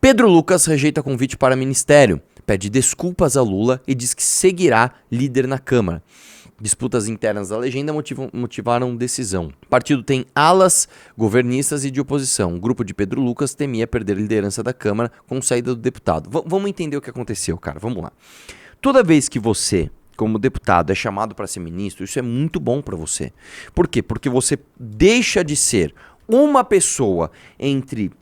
Pedro Lucas rejeita convite para ministério, pede desculpas a Lula e diz que seguirá líder na Câmara. Disputas internas da legenda motivaram decisão. O partido tem alas governistas e de oposição. O grupo de Pedro Lucas temia perder a liderança da Câmara com saída do deputado. Vamos entender o que aconteceu, cara. Vamos lá. Toda vez que você, como deputado, é chamado para ser ministro, isso é muito bom para você. Por quê? Porque você deixa de ser uma pessoa entre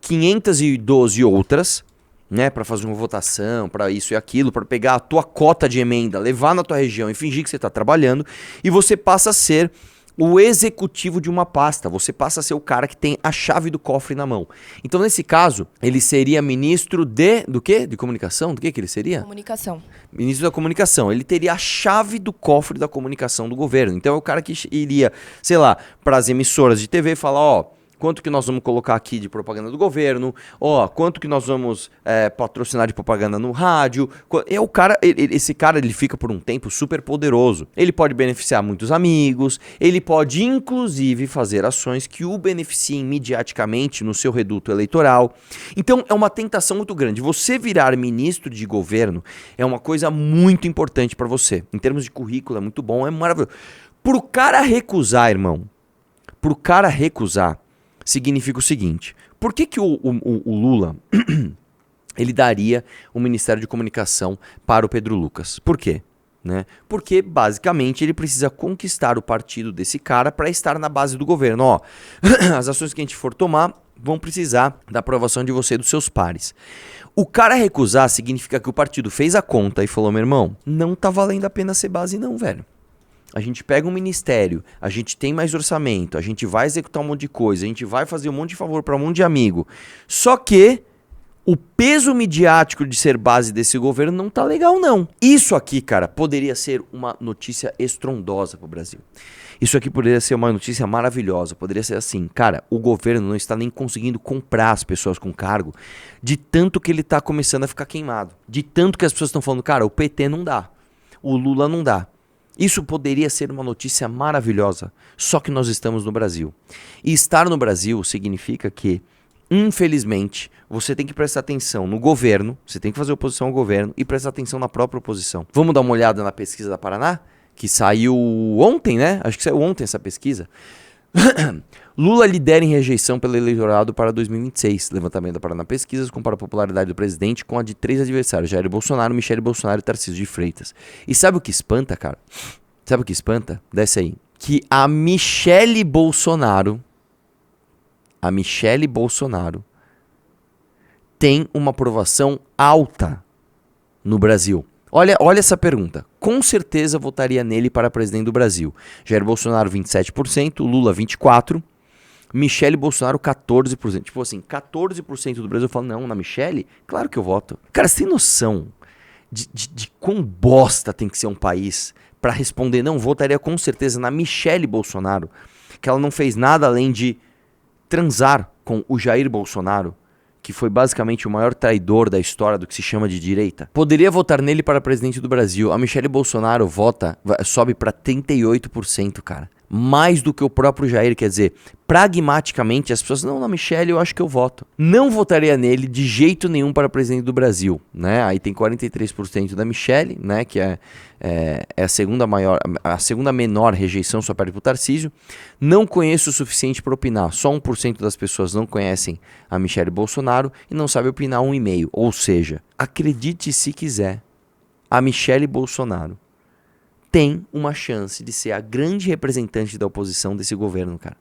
512 outras, né, para fazer uma votação, para isso e aquilo, para pegar a tua cota de emenda, levar na tua região e fingir que você está trabalhando, e você passa a ser o executivo de uma pasta, você passa a ser o cara que tem a chave do cofre na mão. Então, nesse caso, ele seria ministro do quê? De comunicação? Do que ele seria? Comunicação. Ministro da comunicação. Ele teria a chave do cofre da comunicação do governo. Então, é o cara que iria, sei lá, para as emissoras de TV e falar, ó, quanto que nós vamos colocar aqui de propaganda do governo, ó, quanto que nós vamos patrocinar de propaganda no rádio. É o cara, esse cara ele fica por um tempo super poderoso. Ele pode beneficiar muitos amigos, ele pode inclusive fazer ações que o beneficiem mediaticamente no seu reduto eleitoral. Então é uma tentação muito grande. Você virar ministro de governo é uma coisa muito importante para você. Em termos de currículo é muito bom, é maravilhoso. Pro cara recusar, irmão, pro cara recusar, significa o seguinte: por que o Lula ele daria o Ministério de Comunicação para o Pedro Lucas? Por quê? Né? Porque basicamente ele precisa conquistar o partido desse cara para estar na base do governo. Ó, as ações que a gente for tomar vão precisar da aprovação de você e dos seus pares. O cara recusar significa que o partido fez a conta e falou: meu irmão, não tá valendo a pena ser base não, velho. A gente pega um ministério, a gente tem mais orçamento, a gente vai executar um monte de coisa, a gente vai fazer um monte de favor para um monte de amigo. Só que o peso midiático de ser base desse governo não tá legal não. Isso aqui, cara, poderia ser uma notícia estrondosa pro Brasil. Isso aqui poderia ser uma notícia maravilhosa. Poderia ser assim, cara, o governo não está nem conseguindo comprar as pessoas com cargo de tanto que ele tá começando a ficar queimado. De tanto que as pessoas estão falando, cara, o PT não dá, o Lula não dá. Isso poderia ser uma notícia maravilhosa, só que nós estamos no Brasil. E estar no Brasil significa que, infelizmente, você tem que prestar atenção no governo, você tem que fazer oposição ao governo e prestar atenção na própria oposição. Vamos dar uma olhada na pesquisa da Paraná? Que saiu ontem, né? Acho que saiu ontem essa pesquisa. Lula lidera em rejeição pelo eleitorado para 2026. Levantamento da Paraná Pesquisas compara a popularidade do presidente com a de 3 adversários: Jair Bolsonaro, Michele Bolsonaro e Tarcísio de Freitas. E sabe o que espanta, cara? Sabe o que espanta? Desce aí. Que a Michele Bolsonaro tem uma aprovação alta no Brasil. Olha essa pergunta. Com certeza votaria nele para presidente do Brasil. Jair Bolsonaro 27%, Lula 24%, Michele Bolsonaro 14%. Tipo assim, 14% do Brasil fala, não, na Michele? Claro que eu voto. Cara, você tem noção de quão bosta tem que ser um país para responder, não, votaria com certeza na Michele Bolsonaro, que ela não fez nada além de transar com o Jair Bolsonaro, que foi basicamente o maior traidor da história do que se chama de direita. Poderia votar nele para presidente do Brasil. A Michele Bolsonaro sobe para 38%, cara. Mais do que o próprio Jair, quer dizer, pragmaticamente as pessoas, não, na Michele eu acho que eu voto. Não votaria nele de jeito nenhum para presidente do Brasil, né? Aí tem 43% da Michele, né, que é a segunda menor rejeição, só perde pro Tarcísio. Não conheço o suficiente para opinar. Só 1% das pessoas não conhecem a Michele Bolsonaro e não sabe opinar 1,5%. Ou seja, acredite se quiser, a Michele Bolsonaro tem uma chance de ser a grande representante da oposição desse governo, cara.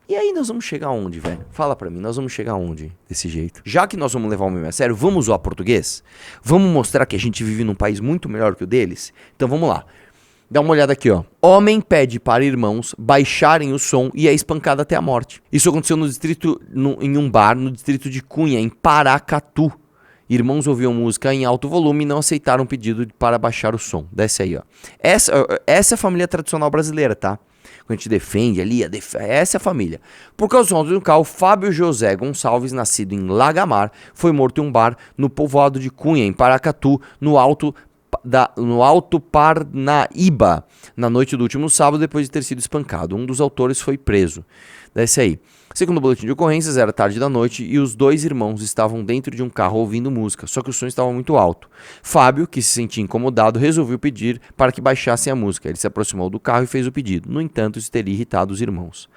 E aí nós vamos chegar aonde, velho? Fala pra mim, nós vamos chegar aonde desse jeito? Já que nós vamos levar o meme a sério, vamos usar português? Vamos mostrar que a gente vive num país muito melhor que o deles? Então vamos lá. Dá uma olhada aqui, ó. Homem pede para irmãos baixarem o som e é espancado até a morte. Isso aconteceu em um bar no distrito de Cunha, em Paracatu. Irmãos ouviam música em alto volume e não aceitaram o pedido para baixar o som. Desce aí, ó. Essa é a família tradicional brasileira, tá? Quando a gente defende ali, essa é a família. Por causa do carro, Fábio José Gonçalves, nascido em Lagamar, foi morto em um bar no povoado de Cunha, em Paracatu, no Alto Parnaíba, na noite do último sábado, depois de ter sido espancado. Um dos autores foi preso. Desce aí. Segundo o boletim de ocorrências, era tarde da noite e os dois irmãos estavam dentro de um carro ouvindo música, só que o som estava muito alto. Fábio, que se sentia incomodado, resolveu pedir para que baixassem a música. Ele se aproximou do carro e fez o pedido. No entanto, isso teria irritado os irmãos.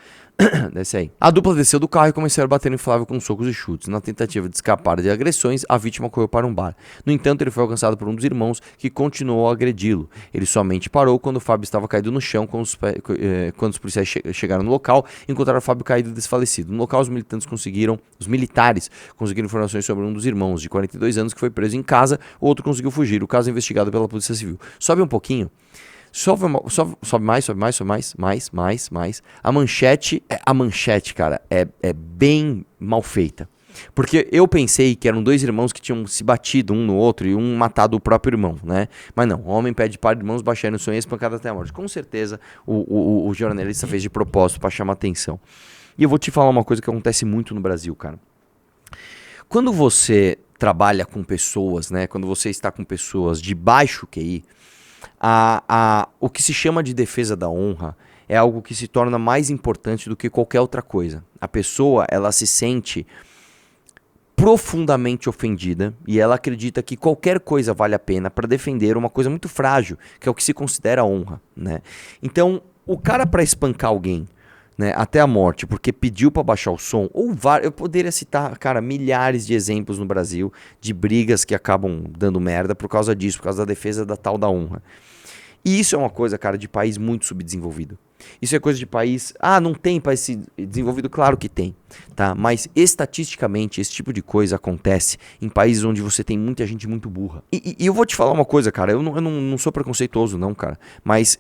Desce aí. A dupla desceu do carro e começaram a bater em Flávio com socos e chutes. Na tentativa de escapar de agressões, a vítima correu para um bar. No entanto, ele foi alcançado por um dos irmãos que continuou a agredi-lo. Ele somente parou quando o Fábio estava caído no chão. Quando os policiais chegaram no local, encontraram o Fábio caído e desfalecido. No local, os militares conseguiram informações sobre um dos irmãos, de 42 anos, que foi preso em casa. O outro conseguiu fugir. O caso é investigado pela Polícia Civil. Sobe um pouquinho. Sobe mais. A manchete, cara, é bem mal feita. Porque eu pensei que eram dois irmãos que tinham se batido um no outro e um matado o próprio irmão, né? Mas não, o homem pede para irmãos baixarem o sonho e espancado até a morte. Com certeza o jornalista fez de propósito para chamar atenção. E eu vou te falar uma coisa que acontece muito no Brasil, cara. Quando você trabalha com pessoas, né? Quando você está com pessoas de baixo QI, o que se chama de defesa da honra é algo que se torna mais importante do que qualquer outra coisa. A pessoa, ela se sente profundamente ofendida e ela acredita que qualquer coisa vale a pena para defender uma coisa muito frágil, que é o que se considera honra, né? Então, o cara, para espancar alguém, né, até a morte, porque pediu para baixar o som, eu poderia citar, cara, milhares de exemplos no Brasil de brigas que acabam dando merda por causa disso, por causa da defesa da tal da honra. E isso é uma coisa, cara, de país muito subdesenvolvido. Isso é coisa de país... não tem país desenvolvido? Claro que tem, tá? Mas estatisticamente esse tipo de coisa acontece em países onde você tem muita gente muito burra. E eu vou te falar uma coisa, cara, eu não sou preconceituoso não, cara, mas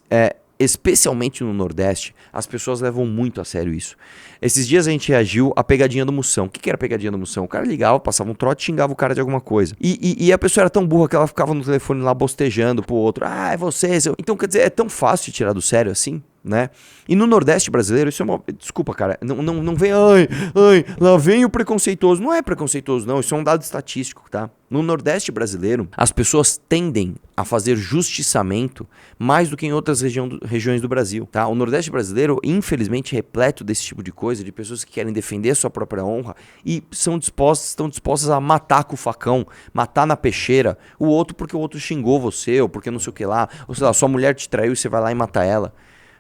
especialmente no Nordeste, as pessoas levam muito a sério isso. Esses dias a gente reagiu à pegadinha do Moção. O que era a pegadinha do Moção? O cara ligava, passava um trote e xingava o cara de alguma coisa. E a pessoa era tão burra que ela ficava no telefone lá bostejando pro outro. É você, seu... Então, quer dizer, é tão fácil de tirar do sério assim, né? E no Nordeste brasileiro, isso é uma... Desculpa, cara, não vem... Lá vem o preconceituoso. Não é preconceituoso, não. Isso é um dado estatístico, tá? No Nordeste brasileiro, as pessoas tendem a fazer justiçamento mais do que em outras regiões do Brasil, tá? O Nordeste brasileiro, infelizmente, é repleto desse tipo de coisa, de pessoas que querem defender a sua própria honra e estão dispostas a matar com o facão, matar na peixeira o outro porque o outro xingou você, ou porque não sei o que lá, ou sei lá, sua mulher te traiu e você vai lá e mata ela.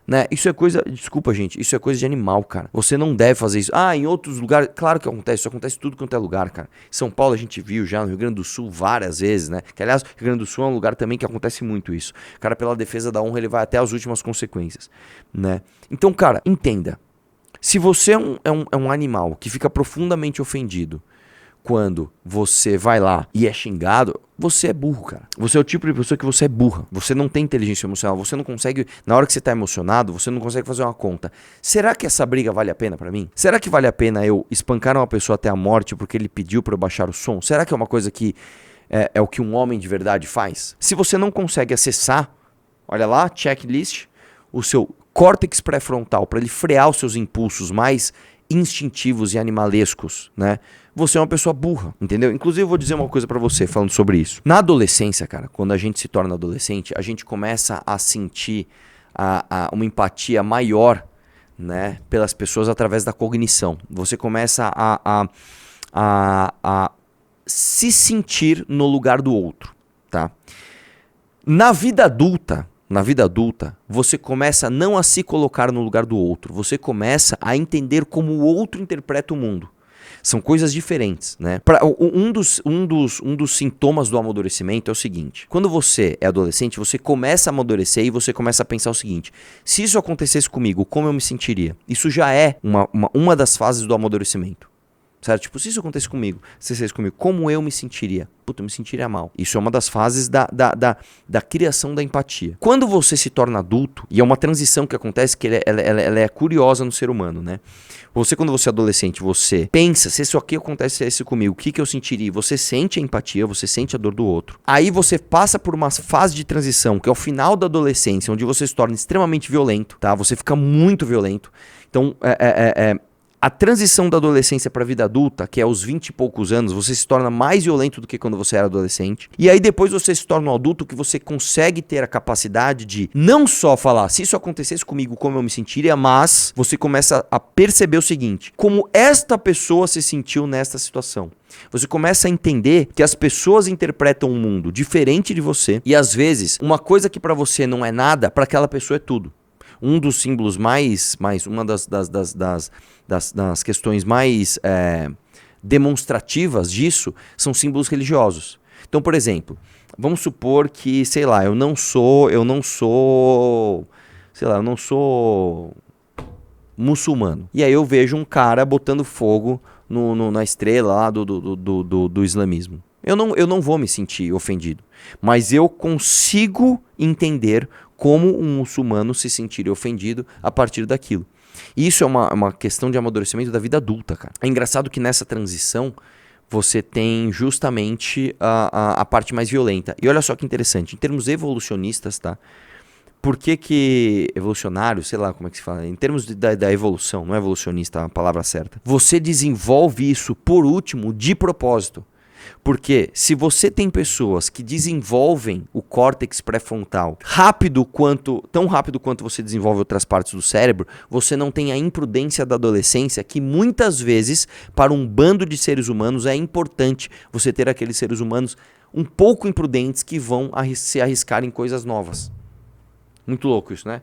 Né? Isso é coisa, desculpa gente, isso é coisa de animal, cara. Você não deve fazer isso. Em outros lugares, claro que acontece, isso acontece tudo quanto é lugar, cara. Em São Paulo a gente viu já, no Rio Grande do Sul várias vezes, né? Que aliás, o Rio Grande do Sul é um lugar também que acontece muito isso. O cara, pela defesa da honra, ele vai até as últimas consequências, né? Então, cara, entenda. Se você é um animal que fica profundamente ofendido quando você vai lá e é xingado, você é burro, cara. Você é o tipo de pessoa que você é burra. Você não tem inteligência emocional. Você não consegue, na hora que você tá emocionado, você não consegue fazer uma conta. Será que essa briga vale a pena pra mim? Será que vale a pena eu espancar uma pessoa até a morte porque ele pediu pra eu baixar o som? Será que é uma coisa que é o que um homem de verdade faz? Se você não consegue acessar, olha lá, checklist, o seu córtex pré-frontal para ele frear os seus impulsos mais instintivos e animalescos, né? Você é uma pessoa burra, entendeu? Inclusive eu vou dizer uma coisa pra você falando sobre isso. Na adolescência, cara, quando a gente se torna adolescente, a gente começa a sentir uma empatia maior, né, pelas pessoas através da cognição. Você começa a se sentir no lugar do outro, tá? Na vida adulta, você começa não a se colocar no lugar do outro, você começa a entender como o outro interpreta o mundo. São coisas diferentes, né? Um dos sintomas do amadurecimento é o seguinte: quando você é adolescente, você começa a amadurecer e você começa a pensar o seguinte: se isso acontecesse comigo, como eu me sentiria? Isso já é uma das fases do amadurecimento. Certo? Tipo, se isso acontecesse comigo, como eu me sentiria? Puta, eu me sentiria mal. Isso é uma das fases da criação da empatia. Quando você se torna adulto, e é uma transição que acontece, que ela é curiosa no ser humano, né? Quando você é adolescente, você pensa, se isso aqui acontecesse comigo, o que eu sentiria? Você sente a empatia, você sente a dor do outro. Aí você passa por uma fase de transição, que é o final da adolescência, onde você se torna extremamente violento, tá? Você fica muito violento. Então, A transição da adolescência para a vida adulta, que é aos 20 e poucos anos, você se torna mais violento do que quando você era adolescente. E aí depois você se torna um adulto que você consegue ter a capacidade de não só falar, se isso acontecesse comigo, como eu me sentiria, mas você começa a perceber o seguinte, como esta pessoa se sentiu nesta situação. Você começa a entender que as pessoas interpretam um mundo diferente de você e às vezes uma coisa que para você não é nada, para aquela pessoa é tudo. Um dos símbolos uma das questões mais demonstrativas disso são símbolos religiosos. Então, por exemplo, vamos supor que, sei lá, eu não sou muçulmano. E aí eu vejo um cara botando fogo na estrela lá do islamismo. Eu não vou me sentir ofendido, mas eu consigo entender como um muçulmano se sentiria ofendido a partir daquilo. E isso é uma questão de amadurecimento da vida adulta, cara. É engraçado que nessa transição você tem justamente a parte mais violenta. E olha só que interessante, em termos evolucionistas, tá? Por que evolucionário, sei lá como é que se fala, em termos da evolução, não é evolucionista a palavra certa. Você desenvolve isso, por último, de propósito. Porque se você tem pessoas que desenvolvem o córtex pré-frontal tão rápido quanto você desenvolve outras partes do cérebro, você não tem a imprudência da adolescência, que muitas vezes, para um bando de seres humanos, é importante você ter aqueles seres humanos um pouco imprudentes que vão se arriscar em coisas novas. Muito louco isso, né?